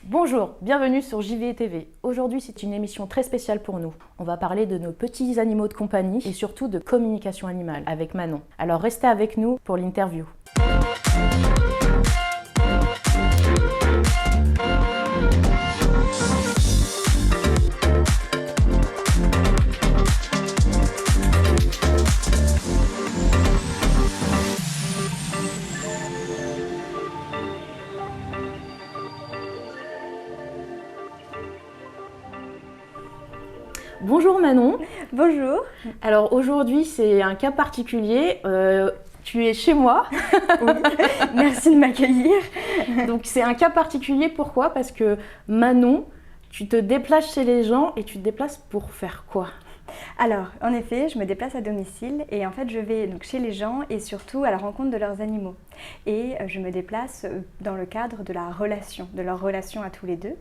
Bonjour, bienvenue sur JV TV. Aujourd'hui, c'est une émission très spéciale pour nous. On va parler de nos petits animaux de compagnie et surtout de communication animale avec Manon. Alors restez avec nous pour l'interview. Bonjour Manon. Bonjour. Alors aujourd'hui, c'est un cas particulier. Tu es chez moi. Oui, merci de m'accueillir. Donc c'est un cas particulier, pourquoi ? Parce que Manon, tu te déplaces chez les gens et tu te déplaces pour faire quoi ? Alors, en effet, je me déplace à domicile et en fait, je vais donc chez les gens et surtout à la rencontre de leurs animaux. Et je me déplace dans le cadre de la relation, de leur relation à tous les deux,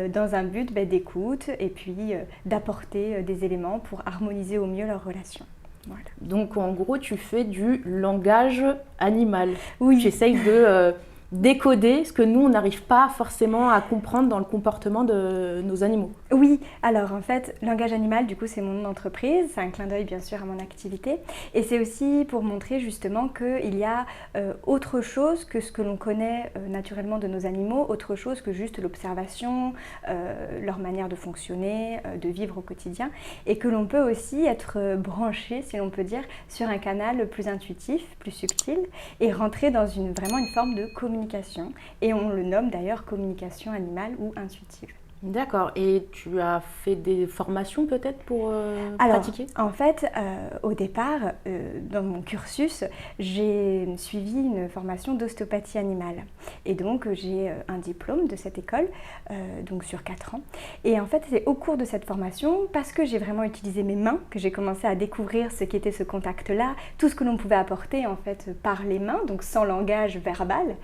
dans un but d'écoute et puis d'apporter des éléments pour harmoniser au mieux leur relation. Voilà. Donc en gros, tu fais du langage animal. Oui. Tu essayes de décoder ce que nous, on n'arrive pas forcément à comprendre dans le comportement de nos animaux. Oui, alors en fait, langage animal, du coup, c'est mon nom d'entreprise, c'est un clin d'œil bien sûr à mon activité, et c'est aussi pour montrer justement qu'il y a autre chose que ce que l'on connaît naturellement de nos animaux, autre chose que juste l'observation, leur manière de fonctionner, de vivre au quotidien, et que l'on peut aussi être branché, si l'on peut dire, sur un canal plus intuitif, plus subtil, et rentrer dans vraiment une forme de communication, et on le nomme d'ailleurs communication animale ou intuitive. D'accord. Et tu as fait des formations peut-être pour pratiquer ? En fait, au départ, dans mon cursus, j'ai suivi une formation d'ostéopathie animale. Et donc, j'ai un diplôme de cette école, donc sur 4 ans. Et en fait, c'est au cours de cette formation, parce que j'ai vraiment utilisé mes mains, que j'ai commencé à découvrir ce qu'était ce contact-là, tout ce que l'on pouvait apporter en fait par les mains, donc sans langage verbal,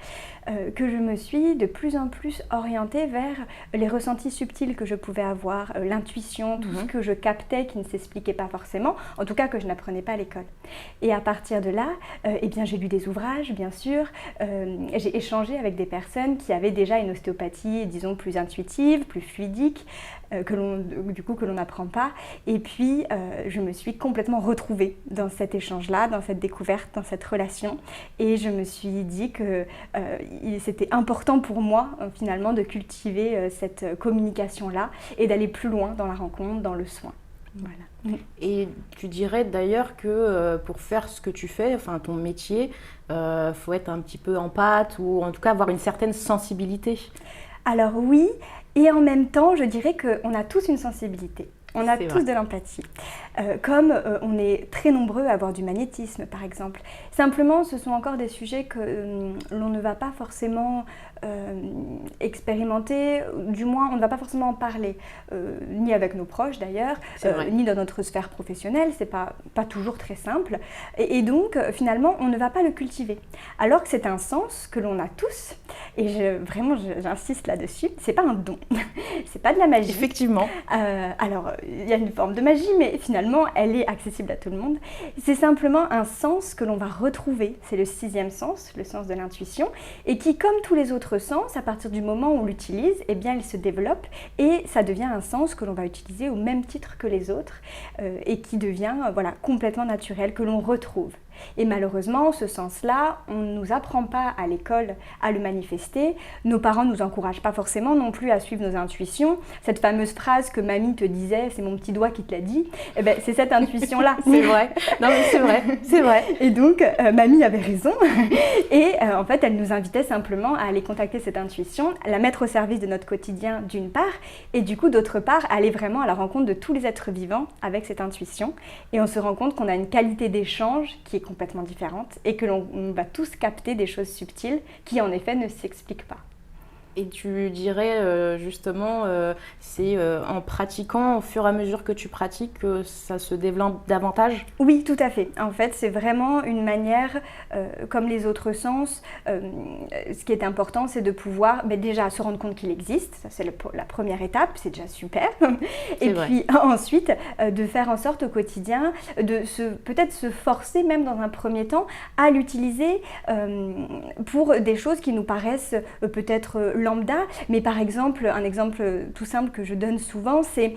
que je me suis de plus en plus orientée vers les ressentis subtils que je pouvais avoir, l'intuition, tout ce que je captais qui ne s'expliquait pas forcément, en tout cas que je n'apprenais pas à l'école. Et à partir de là, j'ai lu des ouvrages, bien sûr, j'ai échangé avec des personnes qui avaient déjà une ostéopathie, disons, plus intuitive, plus fluidique, que l'on n'apprend pas. Et puis, je me suis complètement retrouvée dans cet échange-là, dans cette découverte, dans cette relation. Et je me suis dit que c'était important pour moi, finalement, de cultiver cette communication-là et d'aller plus loin dans la rencontre, dans le soin. Voilà. Et tu dirais d'ailleurs que pour faire ce que tu fais, enfin ton métier, faut être un petit peu empathe ou en tout cas avoir une certaine sensibilité. Alors oui, et en même temps, je dirais qu'on a tous une sensibilité. On a tous de l'empathie. Comme on est très nombreux à avoir du magnétisme, par exemple. Simplement, ce sont encore des sujets que l'on ne va pas forcément expérimenter, du moins on ne va pas forcément en parler, ni avec nos proches d'ailleurs, ni dans notre sphère professionnelle, c'est pas toujours très simple. Et donc, finalement, on ne va pas le cultiver. Alors que c'est un sens que l'on a tous, et vraiment j'insiste là-dessus, c'est pas un don, c'est pas de la magie. Effectivement. Alors, il y a une forme de magie, mais finalement, elle est accessible à tout le monde. C'est simplement un sens que l'on va retrouver. C'est le 6e sens, le sens de l'intuition, et qui, comme tous les autres sens, à partir du moment où on l'utilise, eh bien, il se développe et ça devient un sens que l'on va utiliser au même titre que les autres et qui devient complètement naturel, que l'on retrouve. Et malheureusement, ce sens-là, on ne nous apprend pas à l'école à le manifester. Nos parents ne nous encouragent pas forcément non plus à suivre nos intuitions. Cette fameuse phrase que mamie te disait, c'est mon petit doigt qui te l'a dit, eh ben, c'est cette intuition-là. C'est vrai. Non mais c'est vrai. Et donc, mamie avait raison. Et en fait, elle nous invitait simplement à aller contacter cette intuition, la mettre au service de notre quotidien d'une part, et du coup, d'autre part, aller vraiment à la rencontre de tous les êtres vivants avec cette intuition. Et on se rend compte qu'on a une qualité d'échange qui est complètement différente et que l'on va tous capter des choses subtiles qui en effet ne s'expliquent pas. Et tu dirais justement, c'est en pratiquant, au fur et à mesure que tu pratiques, que ça se développe davantage ? Oui, tout à fait. En fait, c'est vraiment une manière, comme les autres sens, ce qui est important, c'est de pouvoir déjà se rendre compte qu'il existe. Ça, c'est la première étape, c'est déjà super. Et puis ensuite, de faire en sorte au quotidien, peut-être se forcer, même dans un premier temps, à l'utiliser pour des choses qui nous paraissent peut-être lambda, mais par exemple, un exemple tout simple que je donne souvent, c'est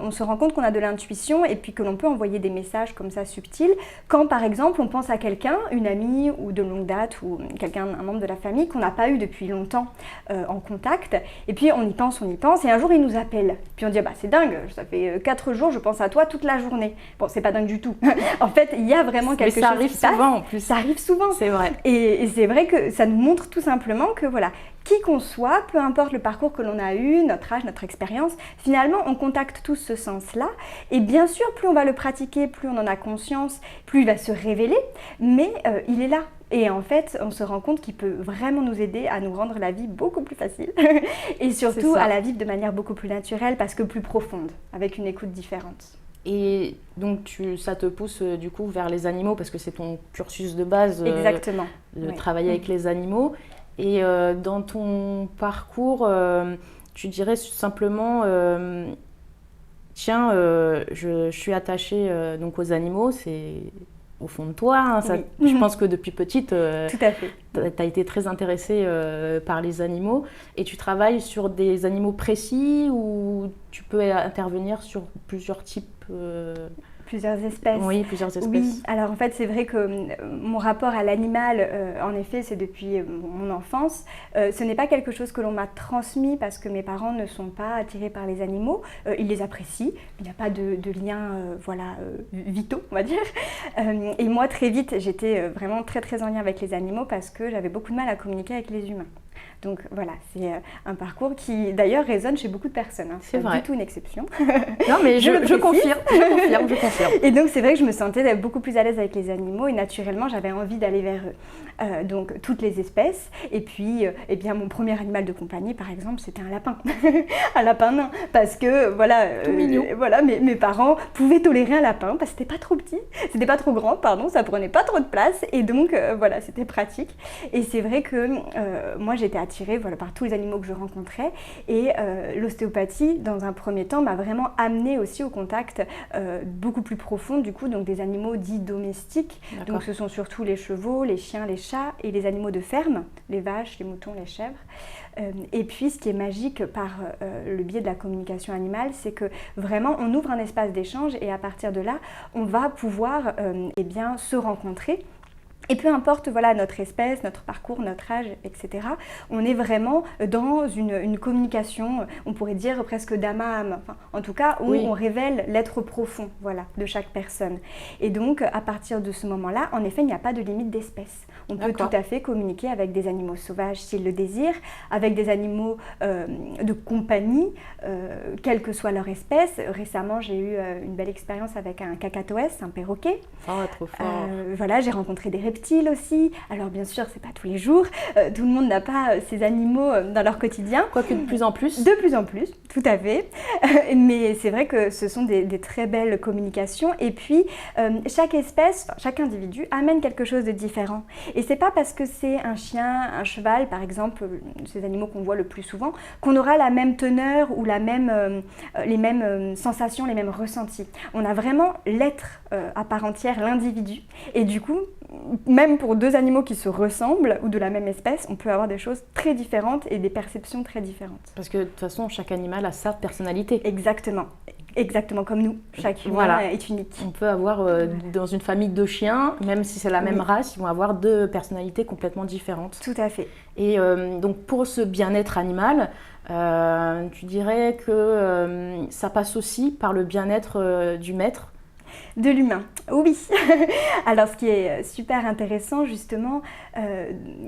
on se rend compte qu'on a de l'intuition et puis que l'on peut envoyer des messages comme ça subtils quand par exemple on pense à quelqu'un, une amie ou de longue date ou un membre de la famille qu'on n'a pas eu depuis longtemps en contact, et puis on y pense et un jour il nous appelle, puis on dit c'est dingue, ça fait 4 jours je pense à toi toute la journée. Bon, c'est pas dingue du tout. En fait, il y a vraiment quelque chose qui passe. Souvent en plus. Ça arrive souvent. C'est vrai. Et c'est vrai que ça nous montre tout simplement que voilà, qui qu'on soit, peu importe le parcours que l'on a eu, notre âge, notre expérience, finalement on contacte tous ce sens-là. Et bien sûr, plus on va le pratiquer, plus on en a conscience, plus il va se révéler, mais il est là. Et en fait, on se rend compte qu'il peut vraiment nous aider à nous rendre la vie beaucoup plus facile et surtout à la vivre de manière beaucoup plus naturelle parce que plus profonde, avec une écoute différente. Et donc ça te pousse du coup vers les animaux parce que c'est ton cursus de base. Exactement. De travailler avec les animaux. Et dans ton parcours, tu dirais simplement tiens, je suis attachée donc aux animaux, c'est au fond de toi. Hein, ça, oui. Je pense que depuis petite, tout à fait. Tu as été très intéressée par les animaux. Et tu travailles sur des animaux précis ou tu peux intervenir sur plusieurs types Plusieurs espèces. Oui, plusieurs espèces. Oui, alors en fait c'est vrai que mon rapport à l'animal, en effet c'est depuis mon enfance. Ce n'est pas quelque chose que l'on m'a transmis parce que mes parents ne sont pas attirés par les animaux. Ils les apprécient, il n'y a pas de liens vitaux on va dire. Et moi très vite j'étais vraiment très très en lien avec les animaux parce que j'avais beaucoup de mal à communiquer avec les humains. Donc voilà, c'est un parcours qui d'ailleurs résonne chez beaucoup de personnes. Hein. C'est pas vrai. du tout une exception. Non mais je confirme. Et donc c'est vrai que je me sentais beaucoup plus à l'aise avec les animaux et naturellement j'avais envie d'aller vers eux. Donc toutes les espèces. Et puis eh bien, mon premier animal de compagnie par exemple c'était un lapin. Un lapin nain. Parce que voilà, tout mignon. Voilà mes parents pouvaient tolérer un lapin parce que c'était pas trop petit, c'était pas trop grand, pardon, ça prenait pas trop de place et donc voilà, c'était pratique. Et c'est vrai que moi j'étais attirée par tous les animaux que je rencontrais et l'ostéopathie dans un premier temps m'a vraiment amenée aussi au contact beaucoup plus profond du coup, donc des animaux dits domestiques. D'accord. Donc ce sont surtout les chevaux, les chiens, les chats et les animaux de ferme, les vaches, les moutons, les chèvres. Et puis ce qui est magique par le biais de la communication animale, c'est que vraiment on ouvre un espace d'échange et à partir de là on va pouvoir eh bien, se rencontrer. Et peu importe voilà, notre espèce, notre parcours, notre âge, etc., on est vraiment dans une communication, on pourrait dire presque d'âme à âme, enfin, en tout cas où on révèle l'être profond voilà, de chaque personne. Et donc à partir de ce moment-là, en effet, il n'y a pas de limite d'espèce. On peut tout à fait communiquer avec des animaux sauvages s'ils le désirent, avec des animaux de compagnie, quelle que soit leur espèce. Récemment, j'ai eu une belle expérience avec un cacatoès, un perroquet. Oh, trop fort. Voilà, j'ai rencontré des reptiles aussi. Alors bien sûr, c'est pas tous les jours. Tout le monde n'a pas ces animaux dans leur quotidien. Quoique de plus en plus. De plus en plus, tout à fait. Mais c'est vrai que ce sont des très belles communications. Et puis, chaque espèce, chaque individu amène quelque chose de différent. Et c'est pas parce que c'est un chien, un cheval, par exemple, ces animaux qu'on voit le plus souvent, qu'on aura la même teneur ou les mêmes sensations, les mêmes ressentis. On a vraiment l'être à part entière, l'individu. Et du coup, même pour deux animaux qui se ressemblent ou de la même espèce, on peut avoir des choses très différentes et des perceptions très différentes. Parce que de toute façon, chaque animal a sa personnalité. Exactement. Exactement comme nous. Chaque humain est unique. On peut avoir dans une famille de chiens, même si c'est la même race, ils vont avoir deux personnalités complètement différentes. Tout à fait. Et donc pour ce bien-être animal, tu dirais que ça passe aussi par le bien-être du maître? De l'humain, oui. Alors ce qui est super intéressant justement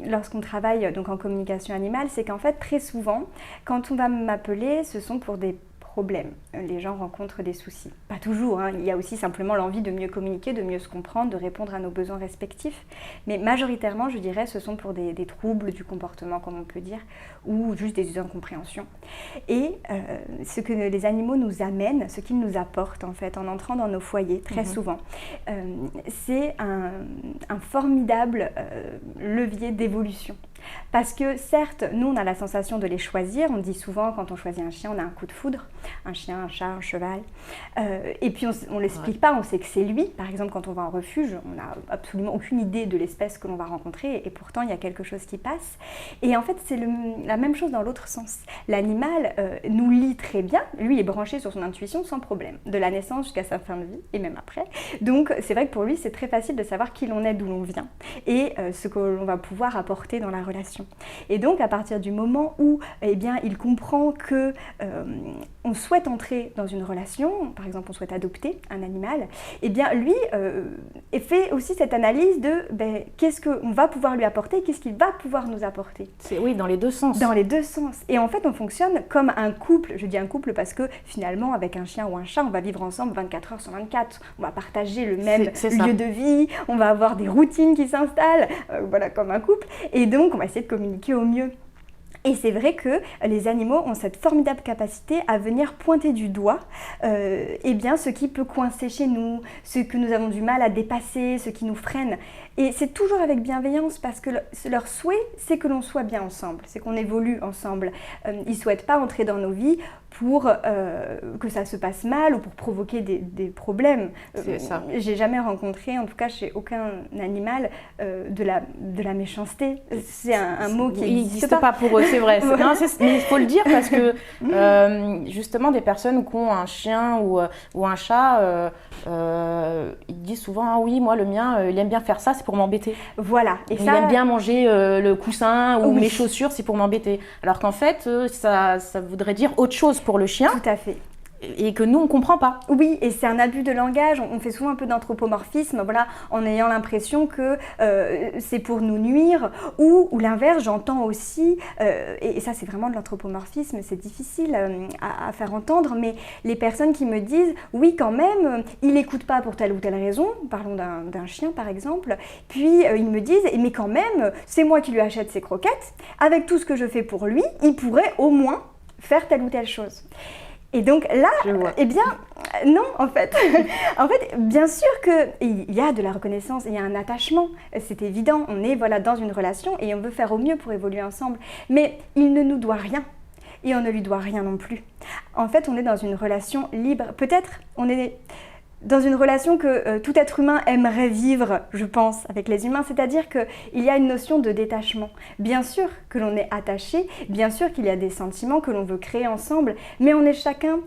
lorsqu'on travaille donc, en communication animale, c'est qu'en fait très souvent, quand on va m'appeler, ce sont pour des problèmes. Les gens rencontrent des soucis. Pas toujours, hein. Il y a aussi simplement l'envie de mieux communiquer, de mieux se comprendre, de répondre à nos besoins respectifs. Mais majoritairement, je dirais, ce sont pour des troubles du comportement, comme on peut dire, ou juste des incompréhensions. Et ce que les animaux nous amènent, ce qu'ils nous apportent en fait, en entrant dans nos foyers, très souvent, c'est un formidable levier d'évolution. Parce que certes, nous on a la sensation de les choisir, on dit souvent quand on choisit un chien, on a un coup de foudre, un chien, un chat, un cheval, et puis on ne l'explique pas, on sait que c'est lui. Par exemple, quand on va en refuge, on n'a absolument aucune idée de l'espèce que l'on va rencontrer, et pourtant il y a quelque chose qui passe. Et en fait, c'est la même chose dans l'autre sens. L'animal nous lit très bien, lui est branché sur son intuition sans problème, de la naissance jusqu'à sa fin de vie, et même après. Donc c'est vrai que pour lui, c'est très facile de savoir qui l'on est, d'où l'on vient, et ce que l'on va pouvoir apporter dans la relation. Et donc à partir du moment où il comprend que on souhaite entrer dans une relation, par exemple on souhaite adopter un animal, lui fait aussi cette analyse de qu'est-ce qu'on va pouvoir lui apporter, qu'est-ce qu'il va pouvoir nous apporter. Oui, dans les deux sens. Dans les deux sens. Et en fait on fonctionne comme un couple. Je dis un couple parce que finalement avec un chien ou un chat on va vivre ensemble 24 heures sur 24, on va partager le même lieu de vie, on va avoir des routines qui s'installent, comme un couple, et donc on va essayer de communiquer au mieux. Et c'est vrai que les animaux ont cette formidable capacité à venir pointer du doigt ce qui peut coincer chez nous, ce que nous avons du mal à dépasser, ce qui nous freine. Et c'est toujours avec bienveillance parce que leur souhait, c'est que l'on soit bien ensemble, c'est qu'on évolue ensemble. Ils ne souhaitent pas entrer dans nos vies pour que ça se passe mal ou pour provoquer des problèmes. C'est ça. J'ai jamais rencontré, en tout cas chez aucun animal, de la méchanceté. C'est un mot qui n'existe pas pour eux, c'est vrai. Mais il faut le dire parce que justement des personnes qui ont un chien ou un chat, ils disent souvent ah oui, moi le mien, il aime bien faire ça, c'est pour m'embêter. Voilà. Et il aime bien manger le coussin ou mes chaussures, c'est pour m'embêter. Alors qu'en fait, ça voudrait dire autre chose pour le chien. Tout à fait. Et que nous, on ne comprend pas. Oui, et c'est un abus de langage. On fait souvent un peu d'anthropomorphisme, en ayant l'impression que c'est pour nous nuire. Ou l'inverse, j'entends aussi, et ça c'est vraiment de l'anthropomorphisme, c'est difficile à faire entendre, mais les personnes qui me disent, oui quand même, il n'écoute pas pour telle ou telle raison, parlons d'un chien par exemple, puis ils me disent, mais quand même, c'est moi qui lui achète ses croquettes, avec tout ce que je fais pour lui, il pourrait au moins faire telle ou telle chose. Et donc là, non en fait. En fait, bien sûr qu'il y a de la reconnaissance, il y a un attachement, c'est évident, on est dans une relation et on veut faire au mieux pour évoluer ensemble. Mais il ne nous doit rien et on ne lui doit rien non plus. En fait, on est dans une relation libre. Peut-être on est dans une relation que tout être humain aimerait vivre, je pense, avec les humains, c'est-à-dire qu'il y a une notion de détachement. Bien sûr que l'on est attaché, bien sûr qu'il y a des sentiments que l'on veut créer ensemble, mais on est chacun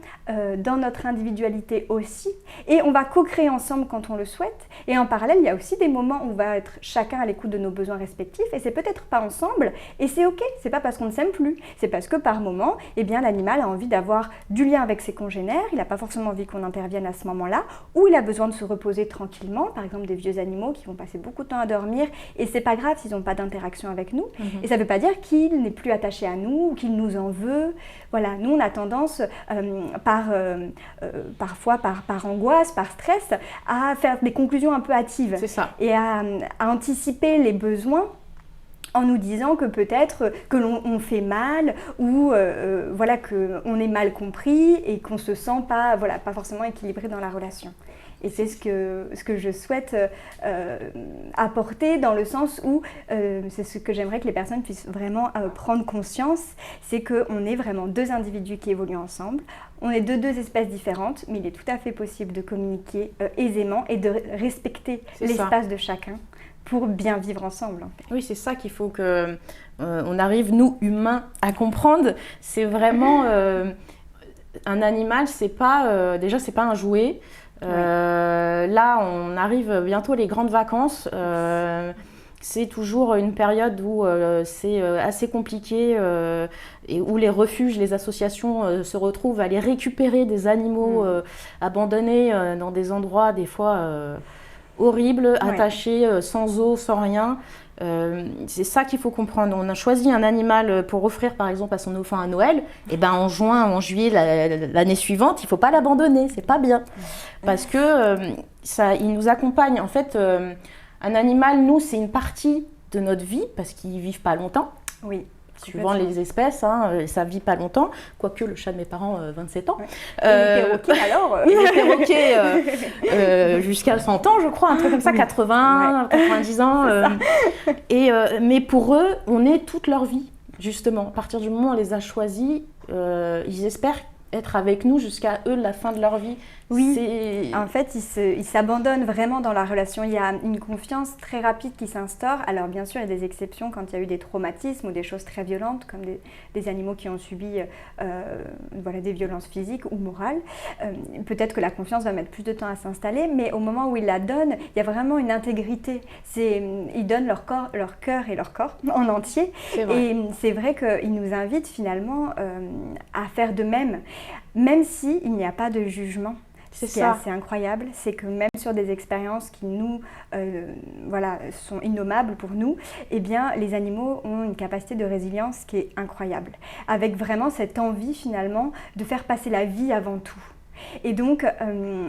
dans notre individualité aussi, et on va co-créer ensemble quand on le souhaite, et en parallèle, il y a aussi des moments où on va être chacun à l'écoute de nos besoins respectifs, et c'est peut-être pas ensemble, et c'est ok, c'est pas parce qu'on ne s'aime plus, c'est parce que par moment, l'animal a envie d'avoir du lien avec ses congénères, il n'a pas forcément envie qu'on intervienne à ce moment-là, ou il a besoin de se reposer tranquillement, par exemple des vieux animaux qui vont passer beaucoup de temps à dormir, et c'est pas grave s'ils n'ont pas d'interaction avec nous, et ça veut pas dire qu'il n'est plus attaché à nous, ou qu'il nous en veut. Voilà, nous on a tendance, parfois par angoisse, par stress, à faire des conclusions un peu hâtives, c'est ça. Et à anticiper les besoins, en nous disant que peut-être que l'on fait mal ou qu'on est mal compris et qu'on ne se sent pas forcément équilibré dans la relation. Et c'est ce que je souhaite apporter dans le sens où c'est ce que j'aimerais que les personnes puissent vraiment prendre conscience, c'est qu'on est vraiment deux individus qui évoluent ensemble. On est de deux espèces différentes, mais il est tout à fait possible de communiquer aisément et de respecter l'espace de chacun pour bien vivre ensemble. En fait. Oui, c'est ça qu'il faut que on arrive, nous, humains, à comprendre. C'est vraiment... un animal, c'est pas... déjà, c'est pas un jouet. Là, on arrive bientôt les grandes vacances. C'est toujours une période où c'est assez compliqué et où les refuges, les associations se retrouvent à aller récupérer des animaux abandonnés dans des endroits des fois horribles, attachés sans eau, sans rien. C'est ça qu'il faut comprendre. On a choisi un animal pour offrir par exemple à son enfant à Noël, et en juin, en juillet l'année suivante, il ne faut pas l'abandonner, c'est pas bien. Parce que il nous accompagne. En fait, un animal, nous, c'est une partie de notre vie parce qu'ils ne vivent pas longtemps. Oui. suivant les espèces, ça vit pas longtemps, quoique le chat de mes parents, 27 ans. Ouais. Et les perroquets alors Et les perroquets jusqu'à 100 ans, je crois, un truc comme ça, 80, 90 ans. Mais pour eux, on est toute leur vie, justement. À partir du moment où on les a choisis, ils espèrent être avec nous jusqu'à eux la fin de leur vie. Oui, en fait, ils s'abandonnent vraiment dans la relation. Il y a une confiance très rapide qui s'instaure. Alors bien sûr, il y a des exceptions quand il y a eu des traumatismes ou des choses très violentes, comme des animaux qui ont subi des violences physiques ou morales. Peut-être que la confiance va mettre plus de temps à s'installer, mais au moment où ils la donnent, il y a vraiment une intégrité. Ils donnent leur corps, leur cœur et leur corps en entier. Et c'est vrai qu'ils nous invitent finalement à faire de même s'il n'y a pas de jugement. Ce qui est assez incroyable, c'est que même sur des expériences qui nous sont innommables pour nous, eh bien, les animaux ont une capacité de résilience qui est incroyable, avec vraiment cette envie finalement de faire passer la vie avant tout. Et donc,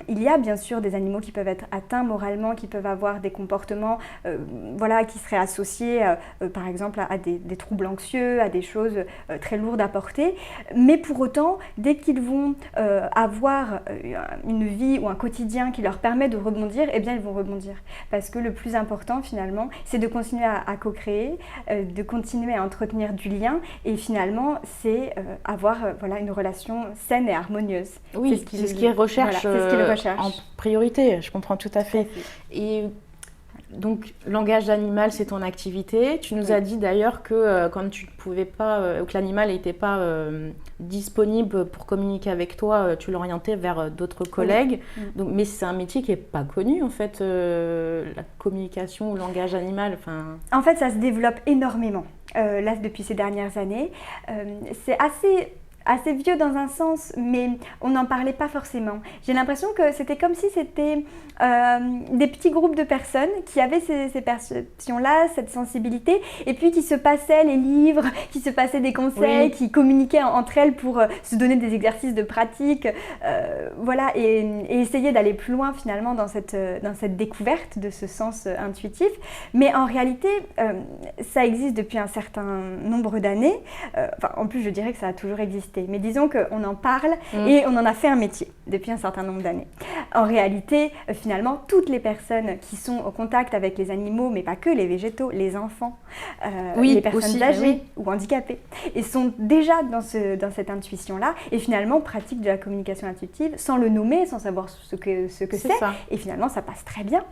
il y a bien sûr des animaux qui peuvent être atteints moralement, qui peuvent avoir des comportements qui seraient associés par exemple à des troubles anxieux, à des choses très lourdes à porter. Mais pour autant, dès qu'ils vont avoir une vie ou un quotidien qui leur permet de rebondir, eh bien ils vont rebondir. Parce que le plus important finalement, c'est de continuer à co-créer, de continuer à entretenir du lien et finalement, c'est avoir une relation saine et harmonieuse. Oui, c'est ce qu'ils recherchent, en priorité, je comprends tout à fait. Et donc, langage animal, c'est ton activité. Tu nous as dit d'ailleurs que quand tu ne pouvais pas, que l'animal n'était pas disponible pour communiquer avec toi, tu l'orientais vers d'autres collègues. Oui. Donc, mais c'est un métier qui n'est pas connu, en fait, la communication ou langage animal. En fait, ça se développe énormément, là, depuis ces dernières années. C'est assez vieux dans un sens, mais on n'en parlait pas forcément. J'ai l'impression que c'était comme si c'était des petits groupes de personnes qui avaient ces perceptions-là, cette sensibilité, et puis qui se passaient les livres, qui se passaient des conseils, qui communiquaient entre elles pour se donner des exercices de pratique, et essayer d'aller plus loin finalement dans cette découverte de ce sens intuitif. Mais en réalité, ça existe depuis un certain nombre d'années. En plus, je dirais que ça a toujours existé. Mais disons qu'on en parle et on en a fait un métier depuis un certain nombre d'années. En réalité, finalement, toutes les personnes qui sont au contact avec les animaux, mais pas que, les végétaux, les enfants, les personnes âgées ou handicapées, et sont déjà dans cette intuition-là et finalement pratiquent de la communication intuitive sans le nommer, sans savoir ce que c'est. Et finalement, ça passe très bien.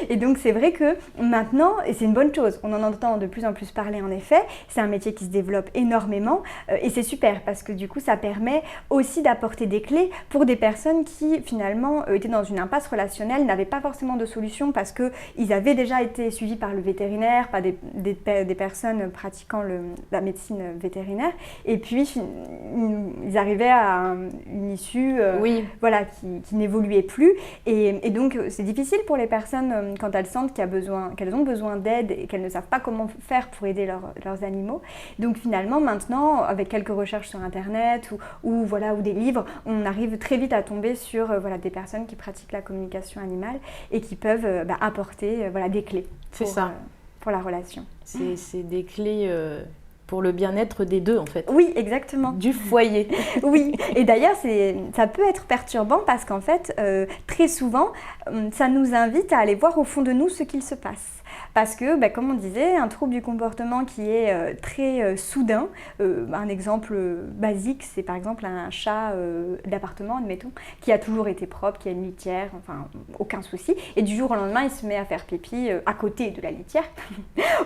Et donc, c'est vrai que maintenant, et c'est une bonne chose, on en entend de plus en plus parler en effet, c'est un métier qui se développe énormément et c'est super parce que du coup, ça permet aussi d'apporter des clés pour des personnes qui, finalement, étaient dans une impasse relationnelle, n'avaient pas forcément de solution parce qu'ils avaient déjà été suivis par le vétérinaire, par des personnes pratiquant la médecine vétérinaire. Et puis, ils arrivaient à une issue qui n'évoluait plus. Et donc, c'est difficile pour les personnes quand elles sentent qu'elles ont besoin d'aide et qu'elles ne savent pas comment faire pour aider leurs animaux. Donc, finalement, maintenant, avec quelques recherches sur Internet ou des livres, on arrive très vite à tomber sur des personnes qui pratiquent la communication animale et qui peuvent apporter des clés pour la relation. C'est des clés pour le bien-être des deux en fait. Oui, exactement. Du foyer. Oui, et d'ailleurs ça peut être perturbant parce qu'en fait, très souvent, ça nous invite à aller voir au fond de nous ce qu'il se passe. Parce que, comme on disait, un trouble du comportement qui est très soudain, un exemple basique, c'est par exemple un chat d'appartement, admettons, qui a toujours été propre, qui a une litière, enfin, aucun souci, et du jour au lendemain, il se met à faire pipi à côté de la litière,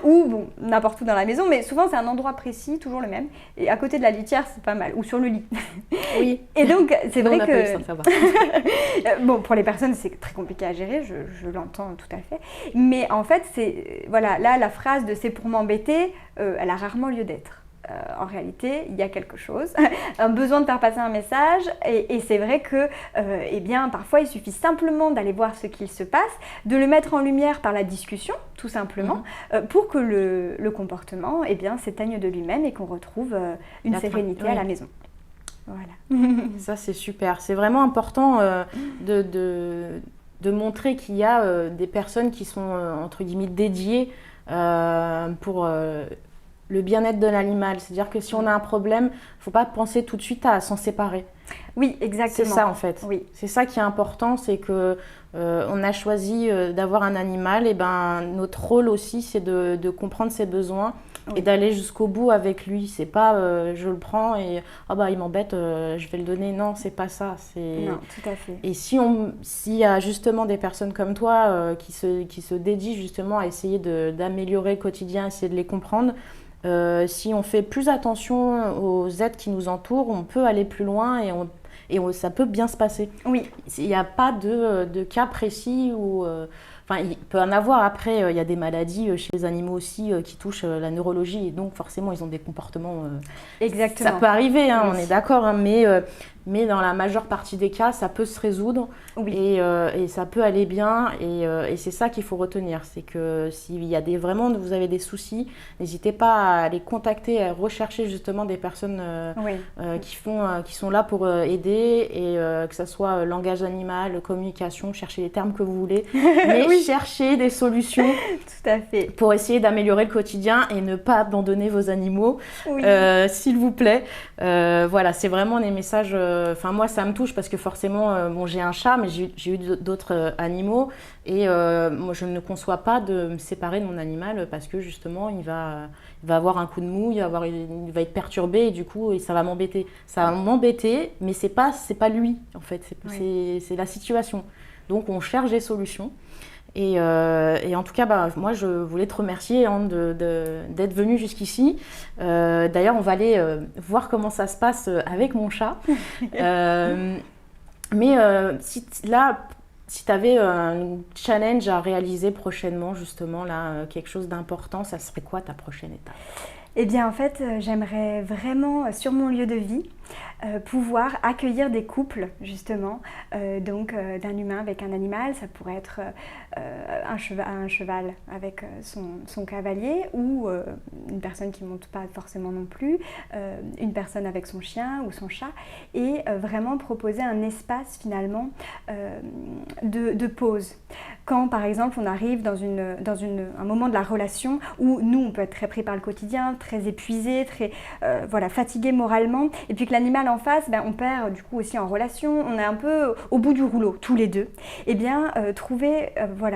ou n'importe où dans la maison, mais souvent c'est un endroit précis, toujours le même, et à côté de la litière, c'est pas mal, ou sur le lit. Oui. Et donc, c'est vrai on a que... pas eu ça, ça va. Pour les personnes, c'est très compliqué à gérer, je l'entends tout à fait, mais en fait, là, la phrase de « c'est pour m'embêter », elle a rarement lieu d'être. En réalité, il y a quelque chose, un besoin de faire passer un message, et c'est vrai que, parfois, il suffit simplement d'aller voir ce qu'il se passe, de le mettre en lumière par la discussion, tout simplement, pour que le comportement, s'éteigne de lui-même et qu'on retrouve une sérénité à la maison. Voilà. Ça, c'est super. C'est vraiment important de montrer qu'il y a des personnes qui sont, entre guillemets, dédiées pour le bien-être de l'animal. C'est-à-dire que si on a un problème, il ne faut pas penser tout de suite à s'en séparer. Oui, exactement. C'est ça en fait. Oui. C'est ça qui est important, c'est que on a choisi d'avoir un animal, et ben notre rôle aussi c'est de comprendre ses besoins et d'aller jusqu'au bout avec lui. C'est pas je le prends et il m'embête, je vais le donner. Non, c'est pas ça. Non, tout à fait. Et s'il y a justement des personnes comme toi qui se dédient justement à essayer d'améliorer le quotidien, essayer de les comprendre. Si on fait plus attention aux êtres qui nous entourent, on peut aller plus loin et ça peut bien se passer. Oui. Il n'y a pas de cas précis où... il peut en avoir. Après, il y a des maladies chez les animaux aussi qui touchent la neurologie et donc forcément, ils ont des comportements... Exactement. Ça peut arriver, Oui. on est d'accord, mais dans la majeure partie des cas, ça peut se résoudre et ça peut aller bien. Et c'est ça qu'il faut retenir. C'est que s'il y a vraiment, vous avez des soucis, n'hésitez pas à les contacter, à rechercher justement des personnes qui sont là pour aider, et que ce soit langage animal, communication, cherchez les termes que vous voulez, mais cherchez des solutions tout à fait. Pour essayer d'améliorer le quotidien et ne pas abandonner vos animaux, s'il vous plaît. Voilà, c'est vraiment des messages... moi, ça me touche parce que forcément, j'ai un chat, mais j'ai eu d'autres animaux. Et moi, je ne conçois pas de me séparer de mon animal parce que justement, il va avoir un coup de mou, il va être perturbé et du coup, ça va m'embêter. Ça va m'embêter, mais c'est pas lui, en fait. C'est la situation. Donc, on cherche des solutions. Et en tout cas, moi, je voulais te remercier d'être venu jusqu'ici. D'ailleurs, on va aller voir comment ça se passe avec mon chat. Si tu avais un challenge à réaliser prochainement, justement, là, quelque chose d'important, ça serait quoi ta prochaine étape ? Eh bien, en fait, j'aimerais vraiment, sur mon lieu de vie, pouvoir accueillir des couples, justement, d'un humain avec un animal. Ça pourrait être un cheval avec son cavalier, ou une personne qui ne monte pas forcément non plus, une personne avec son chien ou son chat, et vraiment proposer un espace, finalement, de pause. Quand, par exemple, on arrive dans un moment de la relation où nous, on peut être très pris par le quotidien, très épuisé, très fatigué moralement, et puis que l'animal en face, on perd du coup aussi en relation, on est un peu au bout du rouleau, tous les deux. Eh bien, trouver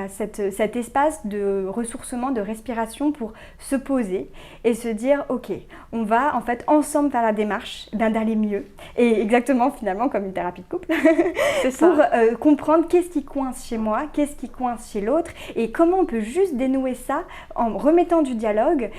cet espace de ressourcement, de respiration pour se poser et se dire, ok, on va en fait ensemble faire la démarche d'aller mieux. Et exactement, finalement, comme une thérapie de couple, pour comprendre qu'est-ce qui coince chez moi, qu'est-ce qui coince chez l'autre, et comment on peut juste dénouer ça en remettant du dialogue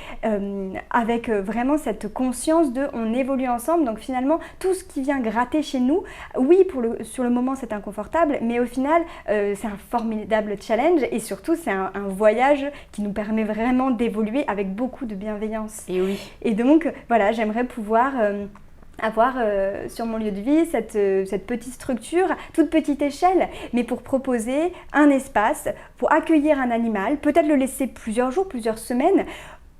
avec vraiment cette conscience de on évolue ensemble. Donc finalement, tout ce qui vient gratter chez nous, oui, sur le moment c'est inconfortable, mais au final c'est un formidable challenge, et surtout c'est un voyage qui nous permet vraiment d'évoluer avec beaucoup de bienveillance. Et oui. Et donc voilà, j'aimerais pouvoir avoir sur mon lieu de vie cette petite structure, toute petite échelle, mais pour proposer un espace pour accueillir un animal, peut-être le laisser plusieurs jours, plusieurs semaines,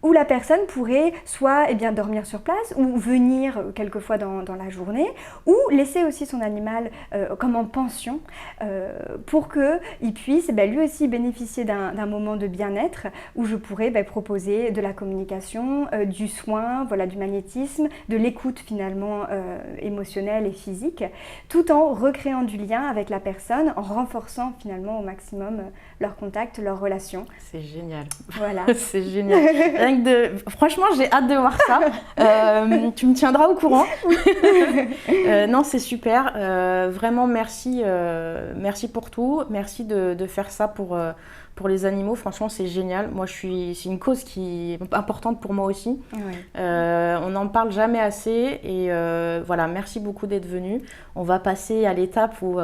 où la personne pourrait soit dormir sur place ou venir quelquefois dans la journée, ou laisser aussi son animal comme en pension pour qu'il puisse lui aussi bénéficier d'un moment de bien-être où je pourrais proposer de la communication, du soin, du magnétisme, de l'écoute finalement émotionnelle et physique, tout en recréant du lien avec la personne, en renforçant finalement au maximum leur contact, leur relation. C'est génial. Voilà. C'est génial. Franchement, j'ai hâte de voir ça. Tu me tiendras au courant. Non, c'est super. Vraiment, merci. Merci pour tout. Merci de faire ça pour les animaux. Franchement, c'est génial. Moi, c'est une cause qui est importante pour moi aussi. Ouais. On n'en parle jamais assez. Et voilà, merci beaucoup d'être venu. On va passer à l'étape où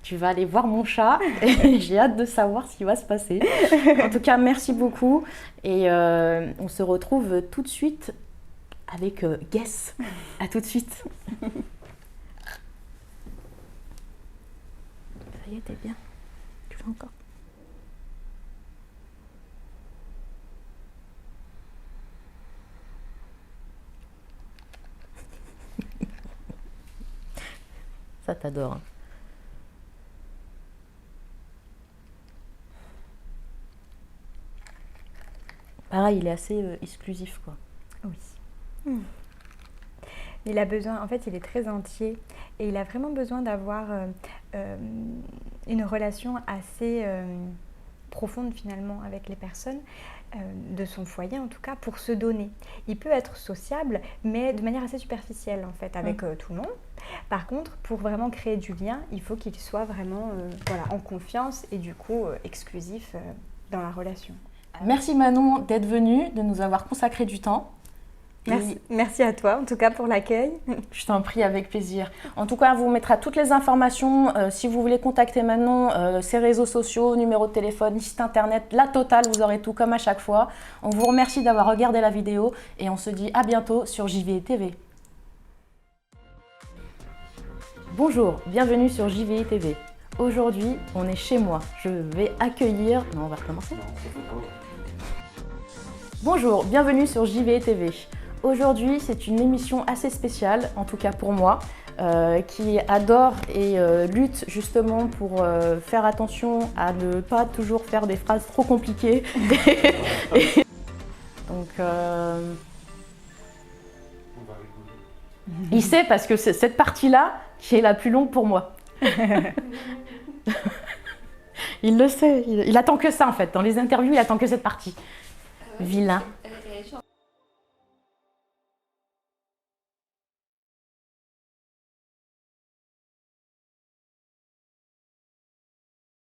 tu vas aller voir mon chat. J'ai hâte de savoir ce qui va se passer. En tout cas, merci beaucoup. Et on se retrouve tout de suite avec Guess. À tout de suite. Ça y est, t'es bien. Tu veux encore? Ça t'adore. Hein. Pareil, il est assez exclusif, quoi. Oui. Il a besoin, en fait, il est très entier et il a vraiment besoin d'avoir une relation assez profonde finalement avec les personnes de son foyer en tout cas pour se donner. Il peut être sociable mais de manière assez superficielle en fait avec tout le monde. Par contre, pour vraiment créer du lien, il faut qu'il soit vraiment en confiance et du coup exclusif dans la relation. Merci Manon d'être venue, de nous avoir consacré du temps. Merci à toi en tout cas pour l'accueil. Je t'en prie, avec plaisir. En tout cas, on vous mettra toutes les informations. Si vous voulez contacter Manon, ses réseaux sociaux, numéro de téléphone, site internet, la totale, vous aurez tout comme à chaque fois. On vous remercie d'avoir regardé la vidéo et on se dit à bientôt sur JVI TV. Bonjour, bienvenue sur JVI TV. Aujourd'hui, on est chez moi. Je vais accueillir... Non, on va recommencer. Bonjour, bienvenue sur JVI TV. Aujourd'hui, c'est une émission assez spéciale, en tout cas pour moi, qui adore et lutte justement pour faire attention à ne pas toujours faire des phrases trop compliquées. Donc, il sait parce que c'est cette partie-là qui est la plus longue pour moi. Il le sait, il attend que ça en fait. Dans les interviews, il attend que cette partie. Vilain.